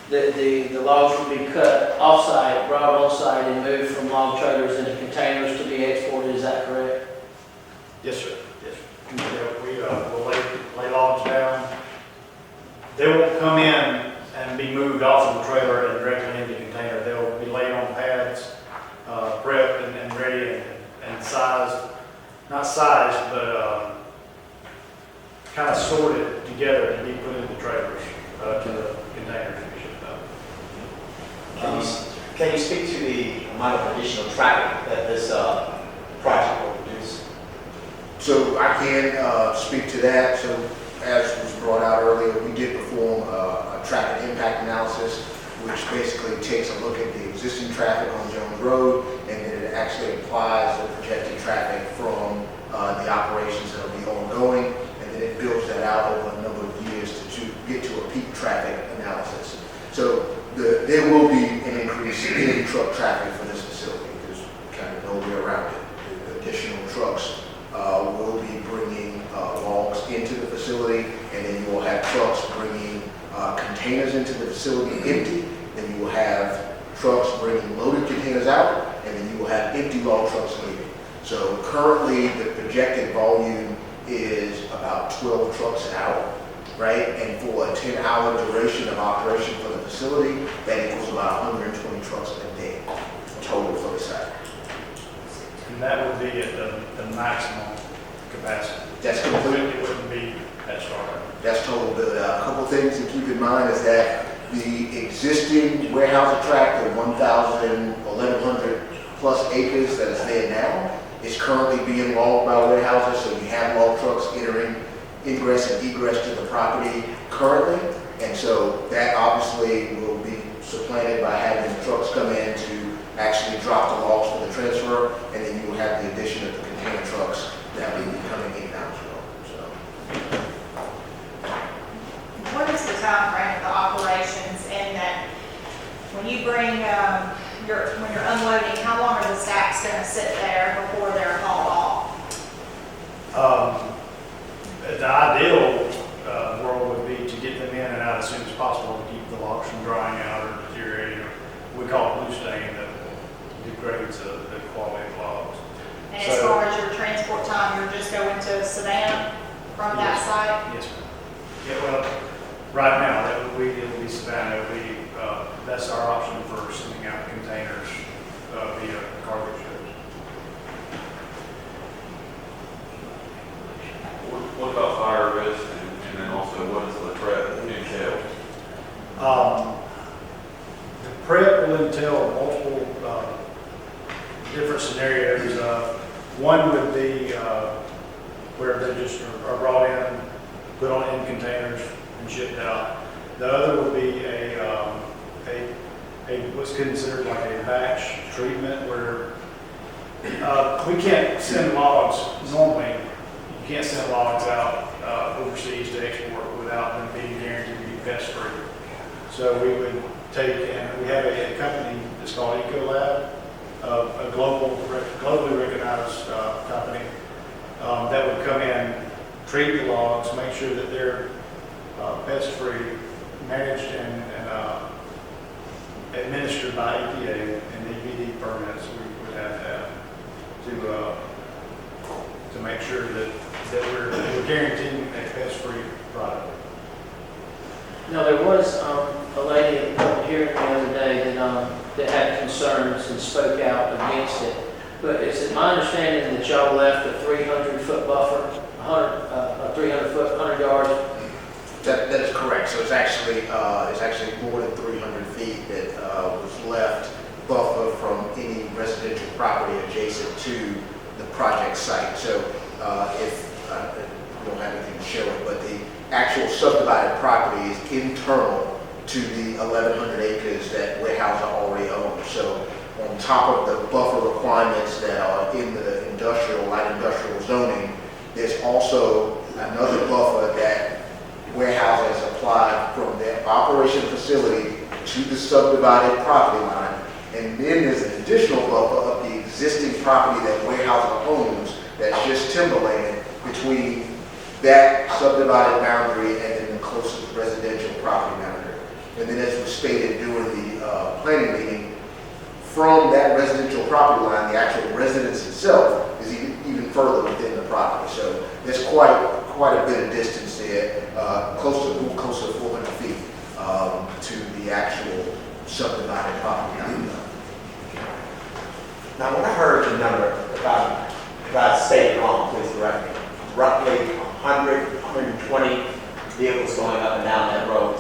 the logs will be cut off-site, brought on-site, and moved from log trailers into containers to be exported. Is that correct? Yes, sir. Yes, sir. Yeah, we will lay logs down. They won't come in and be moved off of the trailer and directly into the container. They'll be laid on pads, prepped and ready and sized, not sized, but kind of sorted together to be put into trailers, to the containers to be shipped out. Can you speak to the amount of additional traffic that this project will produce? So I can speak to that. So as was brought out earlier, we did perform a traffic impact analysis, which basically takes a look at the existing traffic on Jones Road, and then it actually applies the projected traffic from the operations that will be ongoing, and then it builds that out over a number of years to get to a peak traffic analysis. So there will be an increase in truck traffic for this facility. There's kind of no way around it. The additional trucks will be bringing logs into the facility, and then you will have trucks bringing containers into the facility empty. Then you will have trucks bringing loaded containers out, and then you will have empty log trucks leaving. So currently, the projected volume is about 12 trucks an hour, right? And for a 10-hour duration of operation for the facility, that equals about 120 trucks a day total for the site. And that would be at the maximum capacity. That's complete. It wouldn't be at startup. That's total. A couple things to keep in mind is that the existing Weyerhaeuser tract of 1,100 plus acres that is there now is currently being logged by Weyerhaeuser, so we have log trucks entering ingress and egress to the property currently, and so that obviously will be supplanted by having the trucks come in to actually drop the logs for the transfer, and then you will have the addition of the container trucks that will be coming in now as well. So. What is the time frame of the operations, and that when you bring, when you're unloading, how long are the stacks gonna sit there before they're hauled off? The ideal world would be to get them in and out as soon as possible to keep the logs from drying out or deteriorating, or we call it blue stain, that degrades the quality of logs. And as far as your transport time, you're just going to Savannah from that site? Yes, ma'am. Yeah, well, right now, it'll be Savannah. It'll be, that's our option for sending out containers via cargo ships. What about fire risk, and then also what is the threat entail? The prep will entail multiple different scenarios. are brought in, put on in containers and shipped out. The other would be what's considered like a batch treatment where we can't send logs normally. You can't send logs out overseas to export without them being guaranteed to be pest-free. So we would take, and we have a company that's called Ecolab, a globally recognized company that would come in, treat the logs, make sure that they're pest-free, managed and administered by EPA and EPD permits we would have to make sure that we're guaranteeing a pest-free product. Now, there was a lady at the public hearing the other day that had concerns and spoke out against it. But is it my understanding that y'all left a 300-foot buffer, 300-foot, 100 yards? That is correct. So it's actually more than 300 feet that was left buffer from any residential property adjacent to the project site. So if we don't have anything to show it, but the actual subdivided property is internal to the 1,100 acres that Weyerhaeuser already owns. So on top of the buffer requirements that are in the light industrial zoning, there's also another buffer that Weyerhaeuser has applied from their operation facility to the subdivided property line. And then there's an additional buffer of the existing property that Weyerhaeuser owns that's just timberland between that subdivided boundary and then the closest residential property boundary. And then as was stated during the planning meeting, from that residential property line, the actual residence itself is even further within the property. So there's quite a bit of distance there, close to 400 feet to the actual subdivided property line. Now, when I heard the number, if I stated wrong, please correct me, roughly 100, 120 vehicles going up and down that road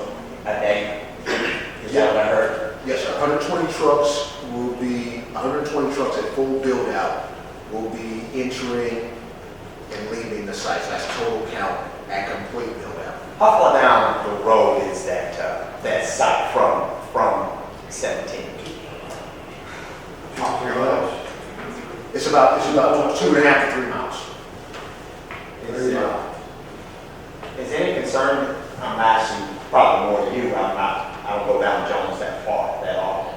a day. Is that what I heard? Yes, sir. 120 trucks at full build out will be entering and leaving the site. So that's total count at complete build out. How far down the road is that site from 17? It's about 2.5 to 3 miles. Is there any concern, I'm asking probably more to you, I don't go down Jones that far, that often.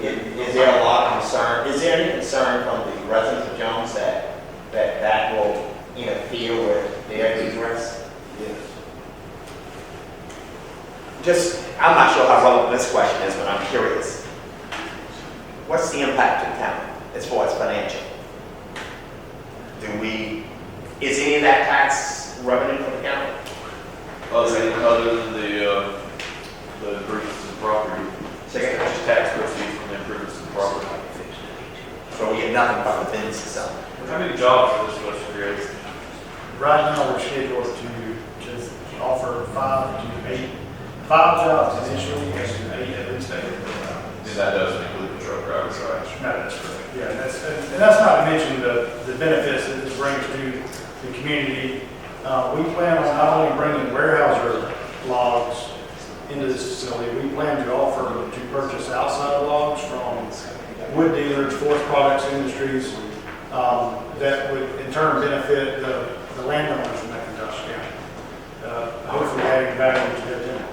Is there a lot of concern, is there any concern from the residents of Jones that will interfere with their egress? Yes. I'm not sure how relevant this question is, but I'm curious. What's the impact to the county as far as financial? Is any of that tax revenue for the county? Other than the improvements in property, just tax proceeds from the improvements in property. So we get nothing from the business itself? How many jobs are this supposed to create? Right now, we're scheduled to just offer 5 jobs initially, and at least 8. And that doesn't include the truck drivers, right? No, that's correct. Yeah, and that's not to mention the benefits that this brings to the community. We plan on not only bringing Weyerhaeuser logs into this facility, we plan to offer to purchase outside logs from wood dealers, forest products industries, that would in turn benefit the landowners in McIntosh County, hopefully adding value to their timber.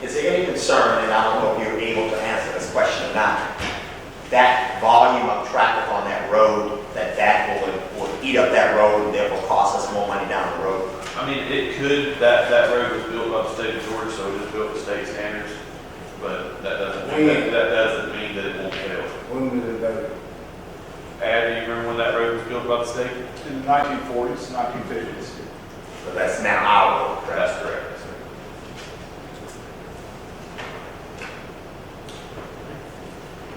Is there any concern, and I don't know if you're able to answer this question or not, that volume of traffic on that road, that would eat up that road and therefore cost us more money down the road? I mean, it could, that road was built by the state of Georgia, so it is built to state standards, but that doesn't mean that it won't fail. When was it built? Ad, do you remember when that road was built by the state? In the 1940s, 1950s. But that's now our road, correct? That's correct.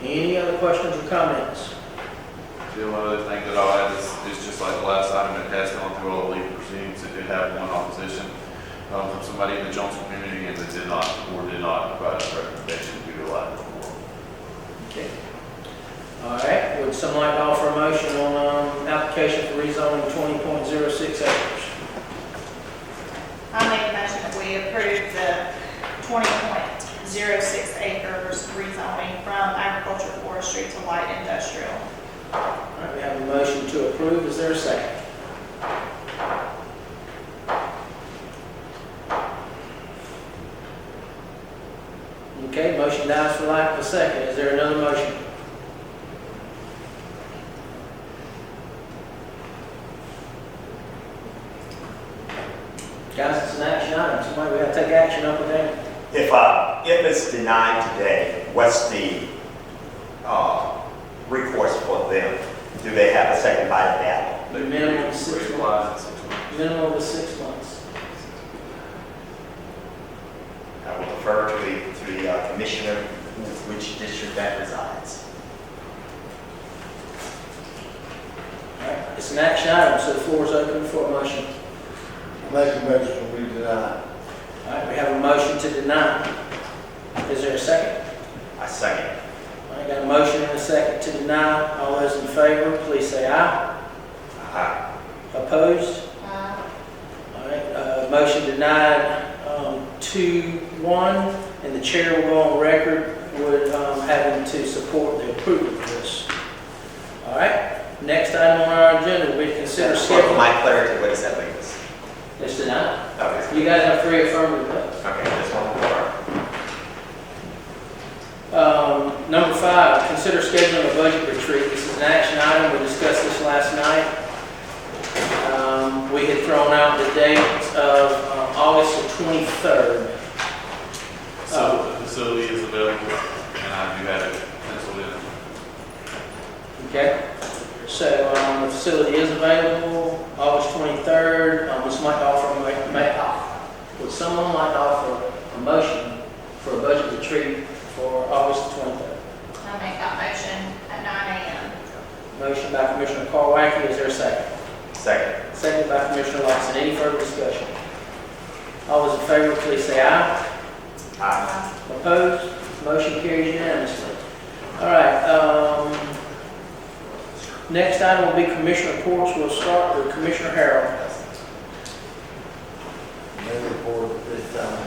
Any other questions or comments? The only other thing that I'll add is just like the last item, it has gone through all the legal proceedings. It did have one opposition from somebody in the Jones community, and it did not provide a recommendation due to lack of form. Okay. All right, would someone like to offer a motion on application for rezoning 20.06 acres? I make a motion that we approve the 20.06 acres rezoning from agriculture forestry to light industrial. All right, we have a motion to approve. Is there a second? Okay, motion dies for lack of a second. Is there another motion? Guys, it's an action item. Somebody, we have to take action up or down. If it's denied today, what's the recourse for them? Do they have a second bite at the apple? The minimum of 6 months. Reapplies in 6 months. Minimum of 6 months. I will defer to the commissioner which district that resides. All right, it's an action item, so the floor is open for a motion. Make a motion, we deny. All right, we have a motion to deny. Is there a second? I second. All right, got a motion and a second to deny. All those in favor, please say aye. Aye. Opposed? All right, motion denied, 2-1, and the chair will go on record with having to support the approval of this. All right, next item on our agenda will be to consider For scheduling. my clarity, what does that mean? It's denied. Okay. You guys have 3 affirmative votes. Okay, just one more. Number 5, consider scheduling a budget retreat. This is an action item. We discussed this last night. We had thrown out the date of August the 23rd. So the facility is available, and I do have it penciled in. Okay, so the facility is available August 23rd. Would someone like to offer a motion for a budget retreat for August 23rd? I make that motion at 9 a.m. Motion by Commissioner Karwacki. Is there a second? Second. Second by Commissioner Lawson. Any further discussion? All those in favor, please say aye. Aye. Opposed? Motion carries unanimously. All right. Next item will be commissioner reports. We'll start with Commissioner Harrell. No report at this time.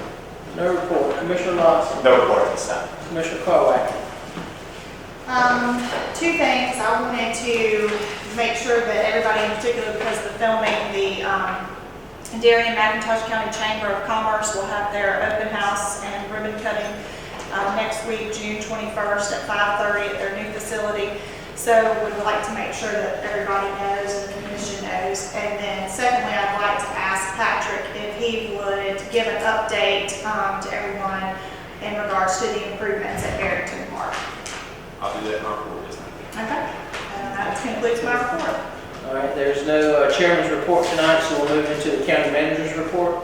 No report. Commissioner Lawson. No report this time. Commissioner Karwacki. 2 things. I wanted to make sure that everybody, in particular because of the filming, the Darien McIntosh County Chamber of Commerce will have their open house and ribbon cutting next week, June 21st at 5:30 at their new facility. So we'd like to make sure that everybody knows and the commission knows. And then secondly, I'd like to ask Patrick if he would give an update to everyone in regards to the improvements at Barrington Park. I'll do that in my report, yes, ma'am. Okay, and that concludes my report. All right, there's no chairman's report tonight, so we'll move into the county manager's report.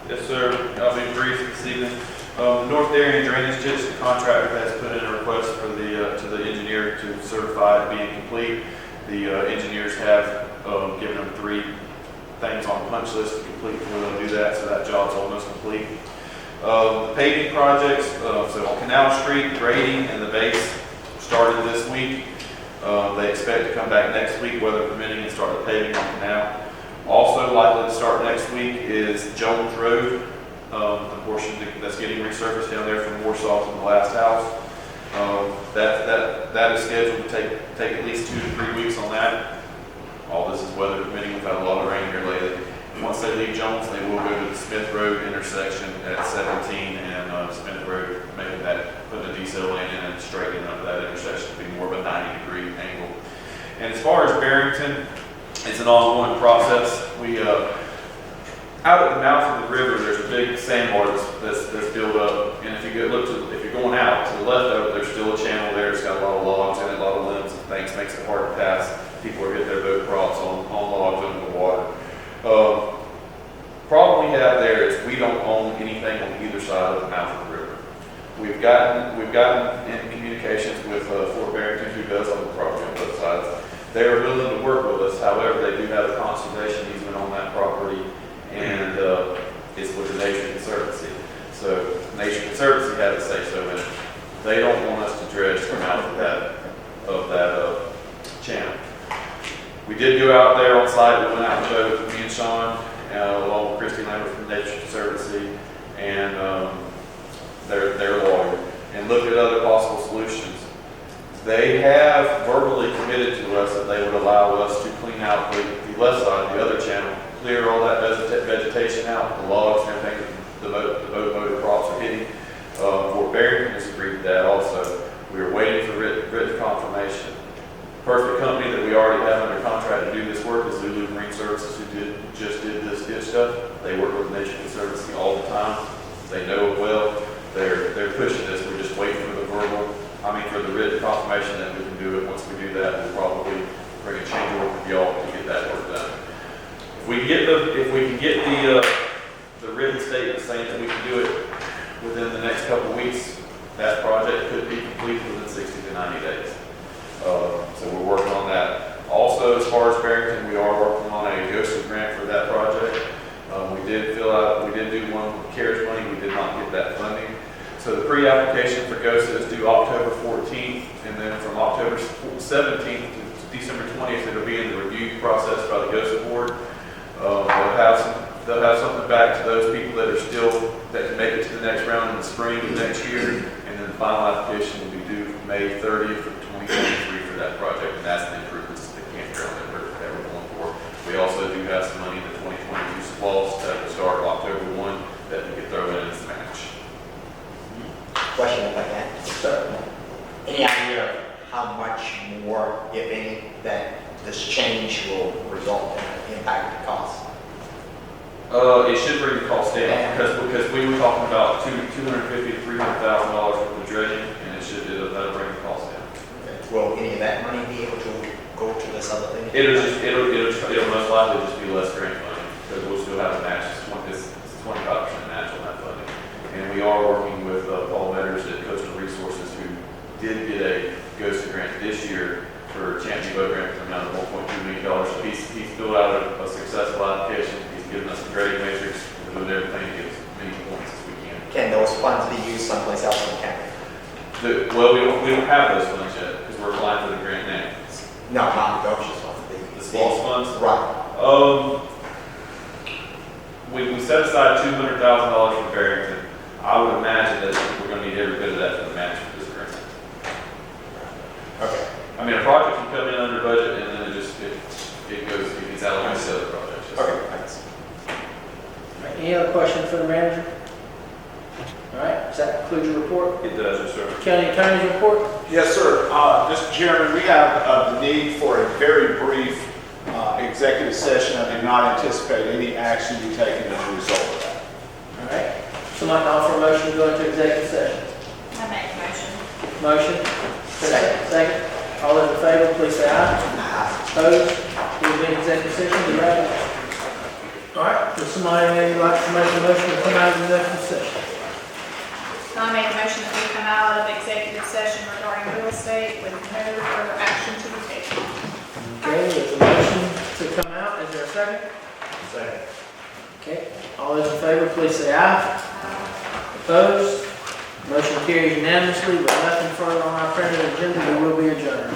Yes, sir. I'll be brief this evening. North Darien Drainage Ditch, the contractor has put in a request for to the engineer to certify it being complete. The engineers have given them 3 things on the punch list to complete before they'll do that, so that job's almost complete. The paving projects, so on Canal Street, grading and the base started this week. They expect to come back next week, weather permitting, and start the paving on Canal. Also likely to start next week is Jones Road, the portion that's getting resurfaced down there from Warsaw to the last house. That is scheduled to take at least 2 to 3 weeks on that. All this is weather permitting. We've had a lot of rain here lately. Once they leave Jones, they will go to the Smith Road intersection at 17 and Smith Road, making that, putting a decel lane in and straightening up that intersection to be more of a 90-degree angle. And as far as Barrington, it's an ongoing process. We out at the mouth of the river, there's a big sandbar that's built up, and if you if you're going out to the left of it, there's still a channel there. It's got a lot of logs in it, a lot of limbs and things, makes it hard to pass. People are hitting their boat props on logs under the water. Problem we have there is we don't own anything on either side of the mouth of the river. We've gotten in communications with Fort Barrington, who does own the property on both sides. They are willing to work with us. However, they do have a conservation easement on that property, and it's with the Nature Conservancy. So Nature Conservancy had to say so in it. They don't want us to dredge the mouth of that channel. We did go out there on site. We went out and showed it to me and Sean, along with Christy member from Nature Conservancy and their lawyer, and looked at other possible solutions. They have verbally committed to us that they would allow us to clean out the left side, the other channel, clear all that vegetation out, the logs and everything the boat motor crops are hitting. Fort Barrington has agreed to that also. We are waiting for written confirmation. Perfect company that we already have under contract to do this work is Zulu Marine Services, who just did this ditch stuff. They work with Nature Conservancy all the time. They know it well. They're pushing this. We're just waiting for the written confirmation that we can do it. Once we do that, we'll probably bring a change order with y'all to get that work done. If we can get the written statement saying that we can do it within the next couple of weeks, that project could be complete within 60 to 90 days. So we're working on that. Also, as far as Barrington, we are working on a GOSA grant for that project. We did do one with CARES money. We did not get that funding. So the pre-application for GOSA is due October 14th, and then from October 17th to December 20th, it'll be in the review process by the GOSA board. They'll have something back to those people that can make it to the next round in the spring of next year, and then the final application will be due May 30th of 2023 for that project, and that's the improvements to the campground that we're going for. We also do have some money in the 2022 SPALS to start October 1 that we could throw in as a match. Question if I can. Any idea of how much more, if any, that this change will result in impact to cost? It should bring the cost down because we were talking about $250,000 to $300,000 worth of dredging, and that'll bring the cost down. Will any of that money be able to go to this other thing? It'll most likely just be less grant money because we'll still have a match. It's 25% match on that funding, and we are working with Paul Metters at Coastal Resources, who did get a GOSA grant this year for Champion Boat Grant for an amount of $1.2 million. So he's filled out a successful application. He's given us a grading matrix. We're doing everything to get as many points as we can. Can those funds be used someplace else in the county? We don't have those funds yet because we're applying for the grant now. No, not the GOSA funds. The SPALS funds? Right. We set aside $200,000 for Barrington. I would imagine that we're going to need every bit of that for the match for this grant. Okay. I mean, a project can come in under budget and then it goes, it gets allocated to other projects. Okay, thanks. All right, any other questions for the manager? All right, does that conclude your report? It does, yes, sir. County Attorney's report? Yes, sir. Mr. Chairman, we have the need for a very brief executive session. I do not anticipate any action to be taken as a result of that. All right, somebody offer a motion to go into executive session? I make a motion. Motion? Second. All those in favor, please say aye. Opposed? We'll be in executive session, be ready. All right, does somebody like to make a motion to come out of executive session? I make a motion that we come out of executive session regarding real estate with no further action to be taken. Okay, there's a motion to come out, is there a second? Second. Okay, all those in favor, please say aye. Opposed? Motion carries unanimously with nothing further on our printed agenda, we will be adjourned.